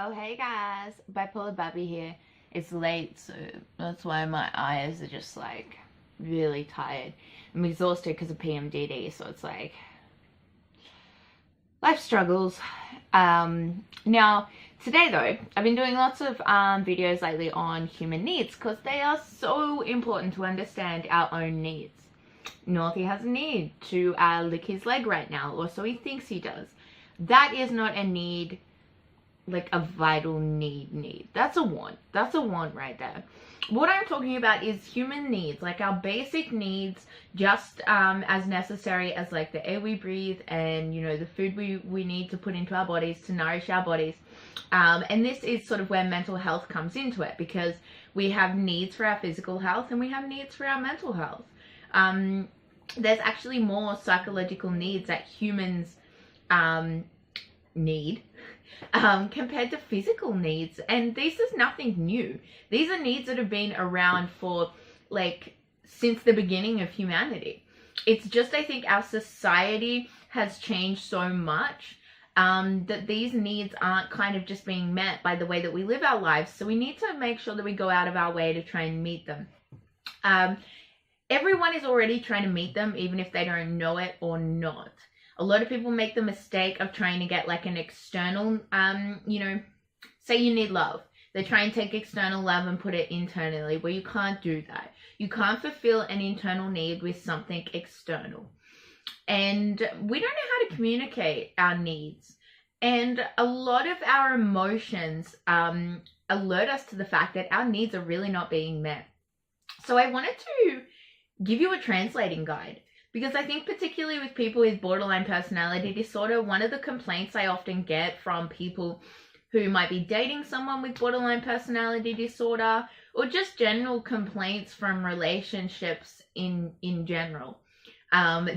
Oh hey guys, Bipolar Barbie here. It's late, so that's why my eyes are just like really tired. I'm exhausted because of PMDD, so it's like life struggles. Now today though, I've been doing lots of videos lately on human needs because they are so important to understand our own needs. Northie has a need to lick his leg right now, or so he thinks he does. That is not a need, like a vital need. That's a want. That's a want right there. What I'm talking about is human needs, like our basic needs, just as necessary as like the air we breathe and, you know, the food we need to put into our bodies to nourish our bodies. And this is sort of where mental health comes into it, because we have needs for our physical health and we have needs for our mental health. There's actually more psychological needs that humans need compared to physical needs, and this is nothing new. These are needs that have been around for like since the beginning of humanity. It's just, I think our society has changed so much that these needs aren't kind of just being met by the way that we live our lives, so we need to make sure that we go out of our way to try and meet them. Everyone is already trying to meet them, even if they don't know it or not. A lot of people make the mistake of trying to get like an external, say you need love. They try and take external love and put it internally, where you can't do that. You can't fulfill an internal need with something external. And we don't know how to communicate our needs. And a lot of our emotions alert us to the fact that our needs are really not being met. So I wanted to give you a translating guide, because I think particularly with people with borderline personality disorder, one of the complaints I often get from people who might be dating someone with borderline personality disorder, or just general complaints from relationships in general.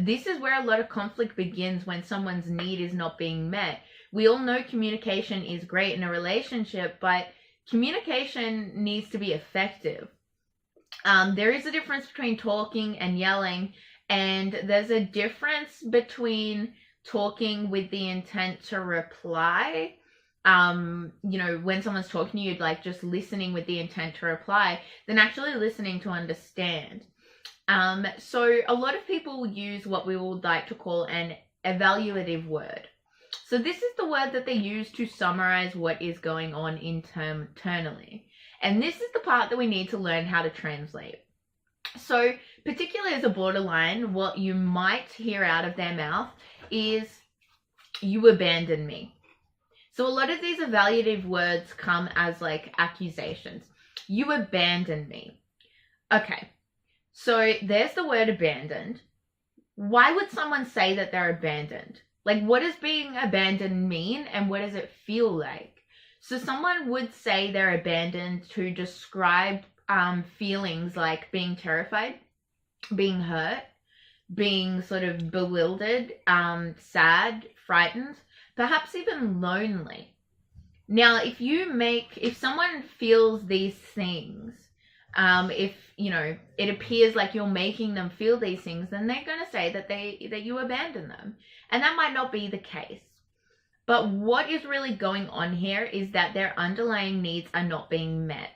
This is where a lot of conflict begins, when someone's need is not being met. We all know communication is great in a relationship, but communication needs to be effective. There is a difference between talking and yelling, and there's a difference between talking with the intent to reply, when someone's talking to you, like just listening with the intent to reply, than actually listening to understand. So a lot of people use what we would like to call an evaluative word. So this is the word that they use to summarize what is going on internally. And this is the part that we need to learn how to translate. So particularly as a borderline, what you might hear out of their mouth is, "You abandoned me." So a lot of these evaluative words come as like accusations. "You abandoned me." Okay, so there's the word abandoned. Why would someone say that they're abandoned? Like, what does being abandoned mean, and what does it feel like? So someone would say they're abandoned to describe feelings like being terrified, being hurt, being sort of bewildered, sad, frightened, perhaps even lonely. Now, if someone feels these things, if it appears like you're making them feel these things, then they're going to say that you abandon them, and that might not be the case. But what is really going on here is that their underlying needs are not being met.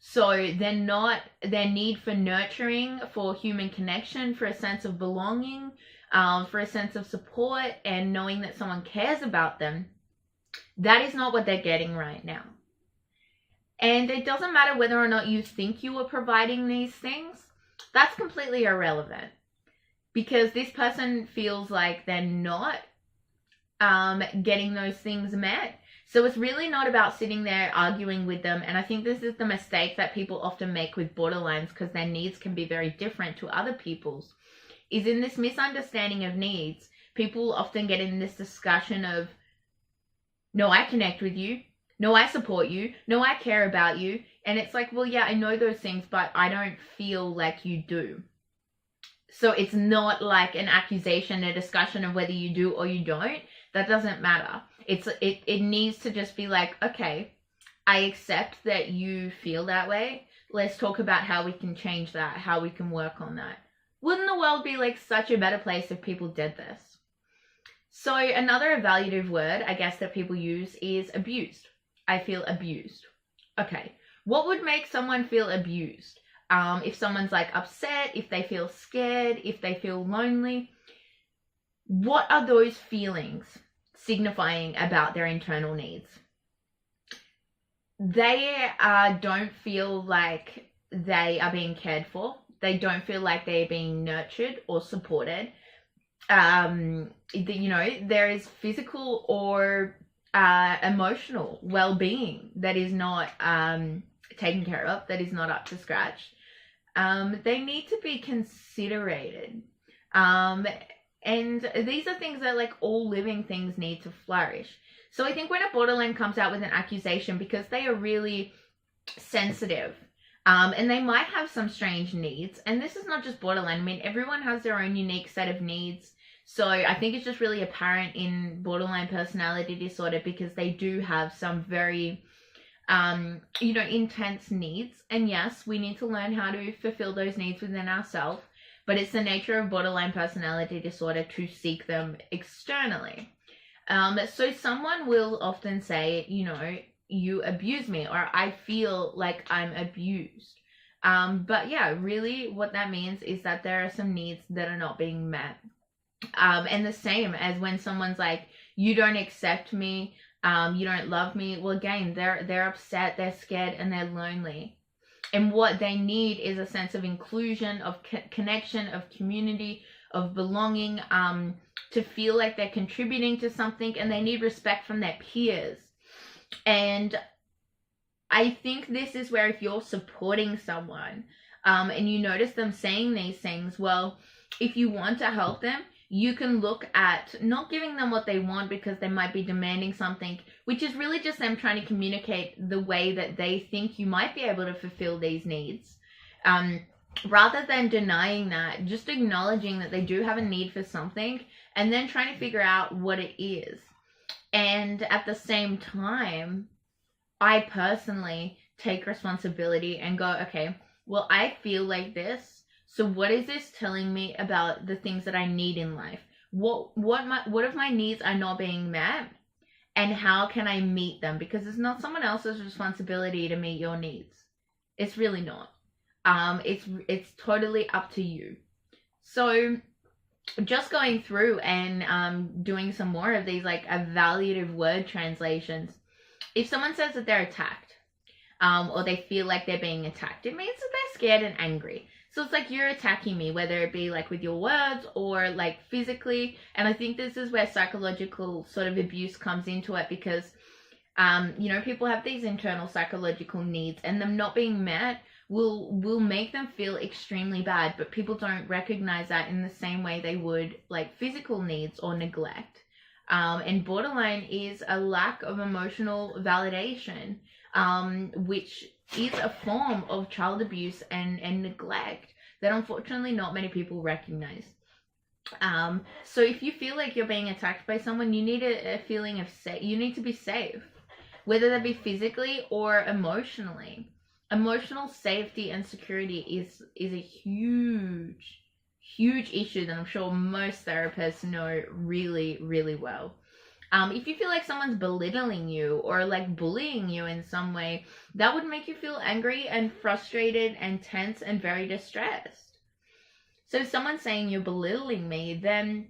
So their need for nurturing, for human connection, for a sense of belonging, for a sense of support and knowing that someone cares about them, that is not what they're getting right now. And it doesn't matter whether or not you think you are providing these things. That's completely irrelevant, because this person feels like they're not getting those things met. So it's really not about sitting there arguing with them. And I think this is the mistake that people often make with borderlines, because their needs can be very different to other people's, is in this misunderstanding of needs. People often get in this discussion of, "No, I connect with you. No, I support you. No, I care about you." And it's like, well, yeah, I know those things, but I don't feel like you do. So it's not like an accusation, a discussion of whether you do or you don't. That doesn't matter. It needs to just be like, okay, I accept that you feel that way. Let's talk about how we can change that, how we can work on that. Wouldn't the world be like such a better place if people did this? So another evaluative word, I guess, that people use is abused. I feel abused. Okay, what would make someone feel abused? If someone's like upset, if they feel scared, if they feel lonely, what are those feelings signifying about their internal needs? They don't feel like they are being cared for. They don't feel like they're being nurtured or supported. There is physical or emotional well-being that is not taken care of, that is not up to scratch. They need to be considerated. And these are things that like all living things need to flourish. So I think when a borderline comes out with an accusation, because they are really sensitive, and they might have some strange needs, and this is not just borderline, I mean, everyone has their own unique set of needs. So I think it's just really apparent in borderline personality disorder because they do have some very, intense needs. And yes, we need to learn how to fulfill those needs within ourselves, but it's the nature of borderline personality disorder to seek them externally. So someone will often say, you abuse me, or I feel like I'm abused. But yeah, really what that means is that there are some needs that are not being met. And the same as when someone's like, you don't accept me, you don't love me. Well, again, they're upset, they're scared, and they're lonely. And what they need is a sense of inclusion, of connection, of community, of belonging, to feel like they're contributing to something, and they need respect from their peers. And I think this is where if you're supporting someone, and you notice them saying these things, well, if you want to help them, you can look at not giving them what they want because they might be demanding something, which is really just them trying to communicate the way that they think you might be able to fulfill these needs. Rather than denying that, just acknowledging that they do have a need for something and then trying to figure out what it is. And at the same time, I personally take responsibility and go, okay, well, I feel like this. So what is this telling me about the things that I need in life? What of my needs are not being met? And how can I meet them? Because it's not someone else's responsibility to meet your needs. It's really not. It's totally up to you. So just going through and doing some more of these like evaluative word translations. If someone says that they're attacked, or they feel like they're being attacked, it means that they're scared and angry. So it's like you're attacking me, whether it be like with your words or like physically. And I think this is where psychological sort of abuse comes into it because, people have these internal psychological needs and them not being met will make them feel extremely bad. But people don't recognize that in the same way they would like physical needs or neglect. And borderline is a lack of emotional validation, which is a form of child abuse and neglect that unfortunately not many people recognize. So if you feel like you're being attacked by someone, you need a feeling of safe. You need to be safe, whether that be physically or emotionally. Emotional safety and security is a huge issue that I'm sure most therapists know really, really well. If you feel like someone's belittling you or like bullying you in some way, that would make you feel angry and frustrated and tense and very distressed. So if someone's saying you're belittling me, then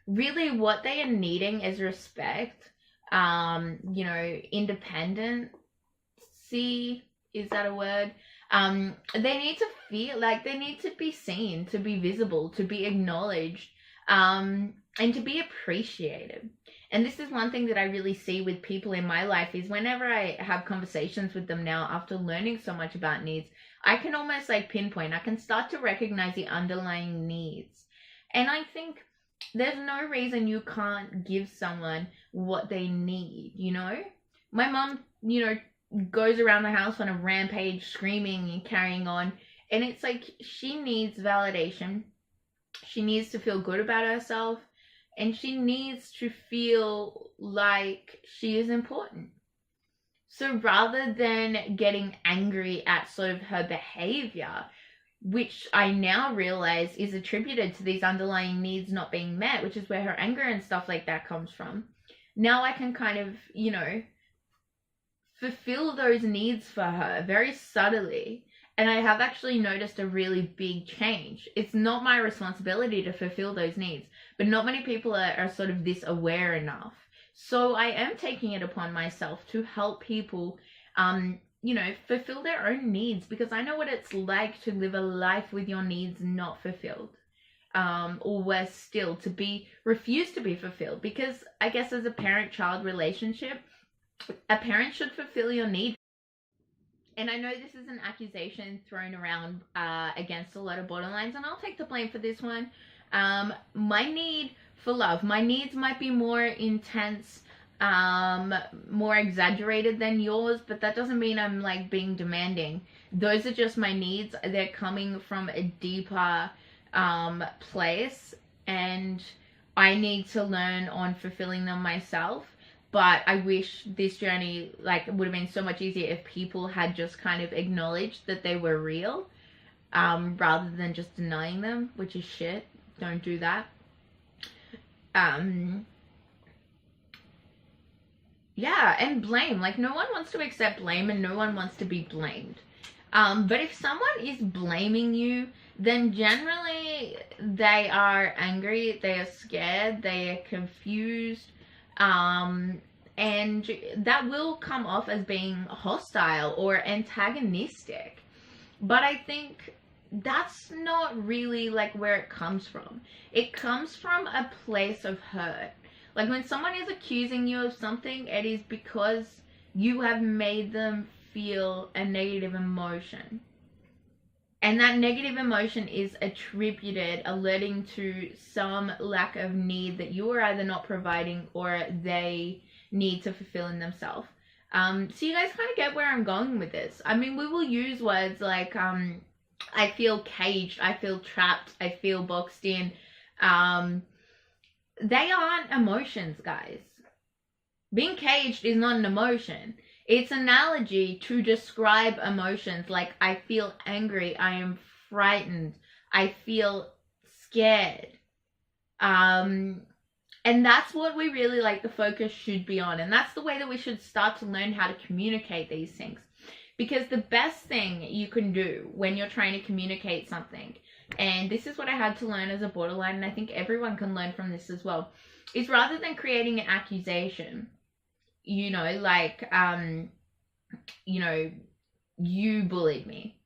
really what they are needing is respect, independency, is that a word? They need to feel like they need to be seen, to be visible, to be acknowledged, and to be appreciated. And this is one thing that I really see with people in my life is whenever I have conversations with them now after learning so much about needs, I can almost like pinpoint, I can start to recognize the underlying needs. And I think there's no reason you can't give someone what they need, My mom, goes around the house on a rampage, screaming and carrying on. And it's like she needs validation. She needs to feel good about herself. And she needs to feel like she is important. So rather than getting angry at sort of her behavior, which I now realize is attributed to these underlying needs not being met, which is where her anger and stuff like that comes from. Now I can kind of, fulfill those needs for her very subtly. And I have actually noticed a really big change. It's not my responsibility to fulfill those needs, but not many people are sort of this aware enough. So I am taking it upon myself to help people, fulfill their own needs, because I know what it's like to live a life with your needs not fulfilled. Or worse still, to refuse to be fulfilled. Because I guess as a parent-child relationship, a parent should fulfill your need. And I know this is an accusation thrown around against a lot of borderlines, and I'll take the blame for this one. My need for love, my needs might be more intense, more exaggerated than yours, but that doesn't mean I'm like being demanding. Those are just my needs. They're coming from a deeper place, and I need to learn on fulfilling them myself. But I wish this journey would have been so much easier if people had just kind of acknowledged that they were real, rather than just denying them, which is shit. Don't do that. Yeah, and blame. No one wants to accept blame, and no one wants to be blamed. But if someone is blaming you, then generally they are angry, they are scared, they are confused, and that will come off as being hostile or antagonistic. But I think that's not really where it comes from. It comes from a place of hurt. When someone is accusing you of something, it is because you have made them feel a negative emotion. And that negative emotion is attributed, alerting to some lack of need that you are either not providing or they need to fulfill in themselves. So you guys kind of get where I'm going with this. I mean, we will use words like, I feel caged, I feel trapped, I feel boxed in. They aren't emotions, guys. Being caged is not an emotion. It's an analogy to describe emotions, like I feel angry, I am frightened, I feel scared. And that's what we really the focus should be on. And that's the way that we should start to learn how to communicate these things. Because the best thing you can do when you're trying to communicate something, and this is what I had to learn as a borderline, and I think everyone can learn from this as well, is rather than creating an accusation, you bullied me,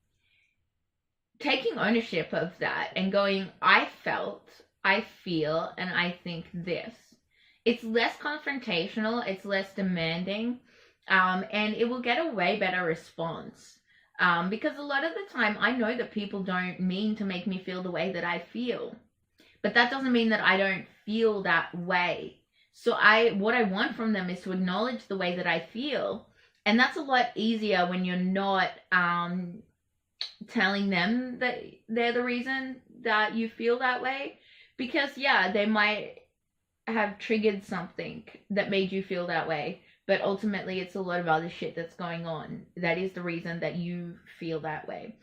taking ownership of that and going, I felt, I feel, and I think this. It's less confrontational, it's less demanding, and it will get a way better response. Because a lot of the time, I know that people don't mean to make me feel the way that I feel. But that doesn't mean that I don't feel that way. So what I want from them is to acknowledge the way that I feel. And that's a lot easier when you're not telling them that they're the reason that you feel that way. Because, yeah, they might have triggered something that made you feel that way. But ultimately, it's a lot of other shit that's going on. That is the reason that you feel that way.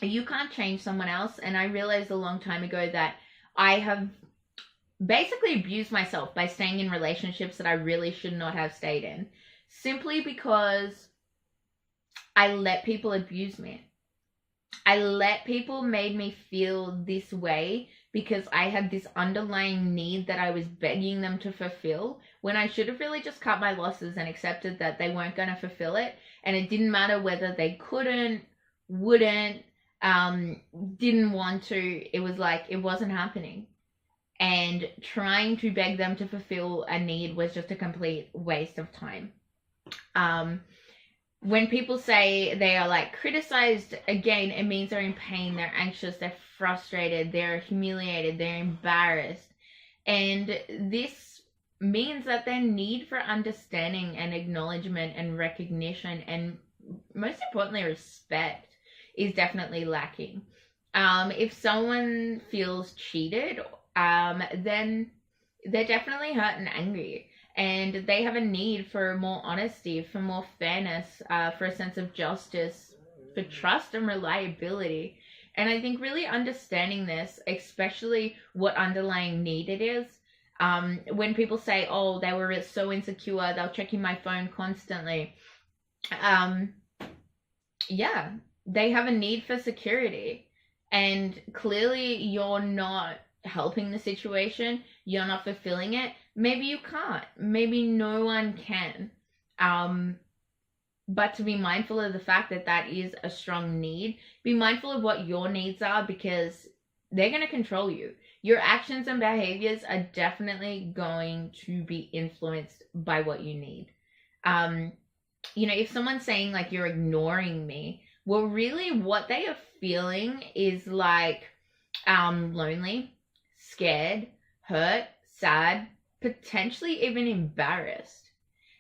You can't change someone else. And I realized a long time ago that I have basically abused myself by staying in relationships that I really should not have stayed in. Simply because I let people abuse me. I let people make me feel this way because I had this underlying need that I was begging them to fulfill, when I should have really just cut my losses and accepted that they weren't going to fulfill it. And it didn't matter whether they couldn't, wouldn't, didn't want to. It was it wasn't happening. And trying to beg them to fulfill a need was just a complete waste of time. When people say they are criticized, again, it means they're in pain, they're anxious, they're frustrated, they're humiliated, they're embarrassed. And this means that their need for understanding and acknowledgement and recognition, and most importantly, respect, is definitely lacking. If someone feels cheated, then they're definitely hurt and angry. And they have a need for more honesty, for more fairness, for a sense of justice, for trust and reliability. And I think really understanding this, especially what underlying need it is, when people say, oh, they were so insecure, they're checking my phone constantly. um, yeah, they have a need for security. And clearly you're not helping the situation, you're not fulfilling it. Maybe you can't. Maybe no one can. But to be mindful of the fact that that is a strong need, be mindful of what your needs are, because they're going to control you. Your actions and behaviors are definitely going to be influenced by what you need. If someone's saying like, you're ignoring me, well, really what they are feeling is like lonely, scared, hurt, sad, potentially even embarrassed.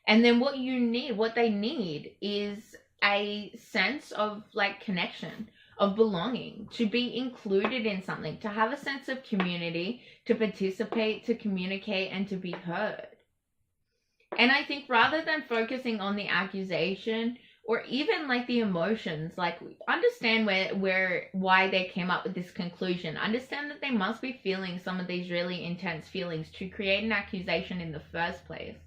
And then what they need is a sense of like connection, of belonging, to be included in something, to have a sense of community, to participate, to communicate, and to be heard. And I think rather than focusing on the accusation or even like the emotions, like understand why they came up with this conclusion. Understand that they must be feeling some of these really intense feelings to create an accusation in the first place.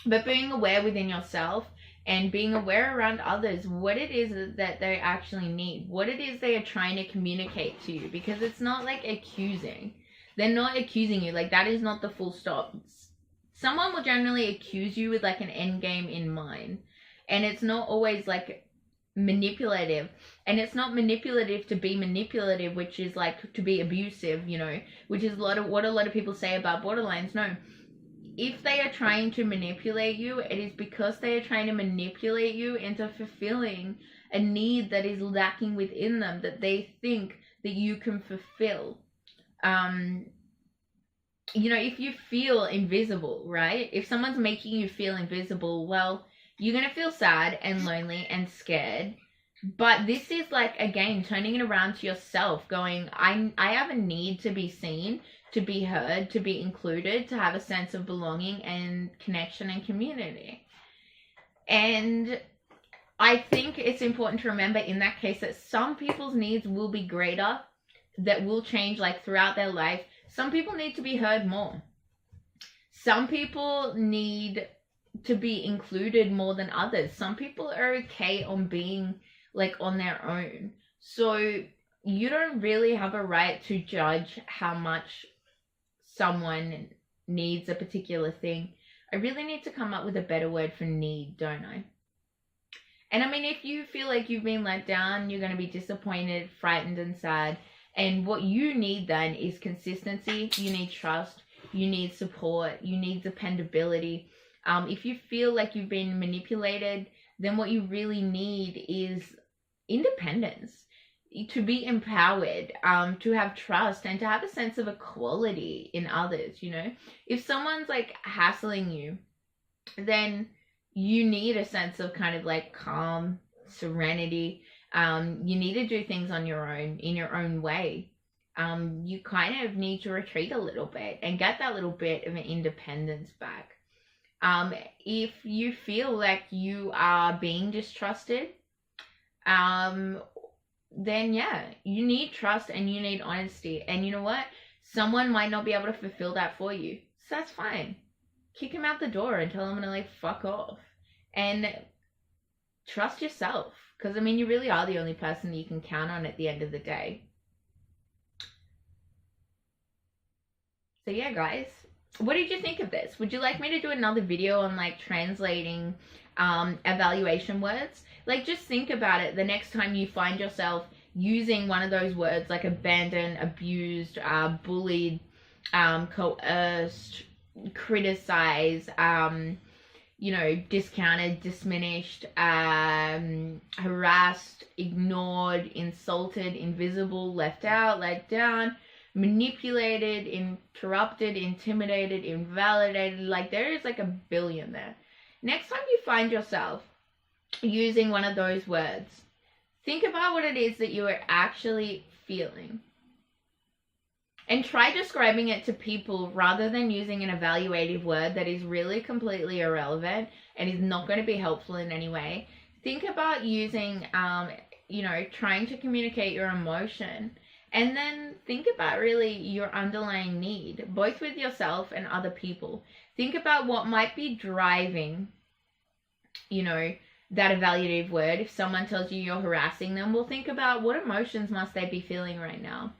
But being aware within yourself and being aware around others what it is that they actually need, what it is they are trying to communicate to you, because it's not like accusing. They're not accusing you. Like, that is not the full stop. Someone will generally accuse you with like an end game in mind, and it's not always like manipulative. And it's not manipulative to be manipulative, which is like to be abusive, which is what a lot of people say about borderlines. No, if they are trying to manipulate you, it is because they are trying to manipulate you into fulfilling a need that is lacking within them, that they think that you can fulfill. If you feel invisible, right? If someone's making you feel invisible, well, you're going to feel sad and lonely and scared. But this is like, again, turning it around to yourself, going, I have a need to be seen, to be heard, to be included, to have a sense of belonging and connection and community. And I think it's important to remember in that case that some people's needs will be greater, that will change like throughout their life. Some people need to be heard more. Some people need to be included more than others. Some people are okay on being like on their own. So you don't really have a right to judge how much someone needs a particular thing. I really need to come up with a better word for need, don't I? And I mean, if you feel like you've been let down, you're going to be disappointed, frightened, and sad. And what you need then is consistency. You need trust. You need support. You need dependability. If you feel like you've been manipulated, then what you really need is independence, to be empowered, to have trust, and to have a sense of equality in others. If someone's like hassling you, then you need a sense of kind of like calm, serenity. You need to do things on your own, in your own way. You kind of need to retreat a little bit and get that little bit of an independence back. If you feel like you are being distrusted, then yeah, you need trust and you need honesty. And you know what? Someone might not be able to fulfill that for you. So that's fine. Kick him out the door and tell him to like fuck off. And trust yourself. Because I mean, you really are the only person that you can count on at the end of the day. So yeah, guys. What did you think of this? Would you like me to do another video on like translating evaluation words? Like, just think about it the next time you find yourself using one of those words like abandoned, abused, bullied, coerced, criticized, discounted, diminished, harassed, ignored, insulted, invisible, left out, let down, manipulated, interrupted, intimidated, invalidated. Like, there is like a billion there. Next time you find yourself using one of those words, think about what it is that you are actually feeling. And try describing it to people rather than using an evaluative word that is really completely irrelevant and is not going to be helpful in any way. Think about using, trying to communicate your emotion. And then think about really your underlying need, both with yourself and other people. Think about what might be driving, that evaluative word. If someone tells you you're harassing them, well, think about what emotions must they be feeling right now?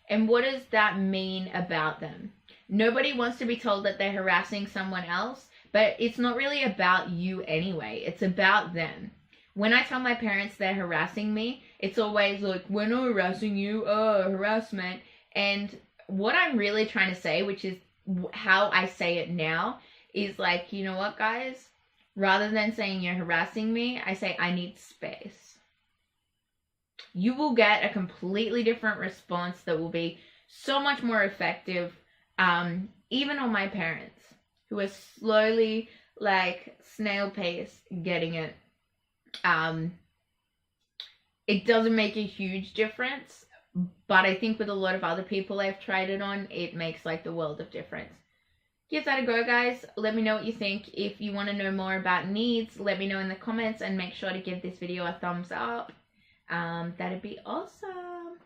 And what does that mean about them? Nobody wants to be told that they're harassing someone else, but it's not really about you anyway. It's about them. When I tell my parents they're harassing me, it's always like, we're not harassing you, harassment. And what I'm really trying to say, which is how I say it now, is like, you know what, guys? Rather than saying you're harassing me, I say I need space. You will get a completely different response that will be so much more effective, even on my parents, who are slowly, like, snail pace getting it. It doesn't make a huge difference, but I think with a lot of other people I've tried it on, it makes like the world of difference. Give that a go, guys. Let me know what you think. If you want to know more about needs, let me know in the comments, and make sure to give this video a thumbs up. That'd be awesome.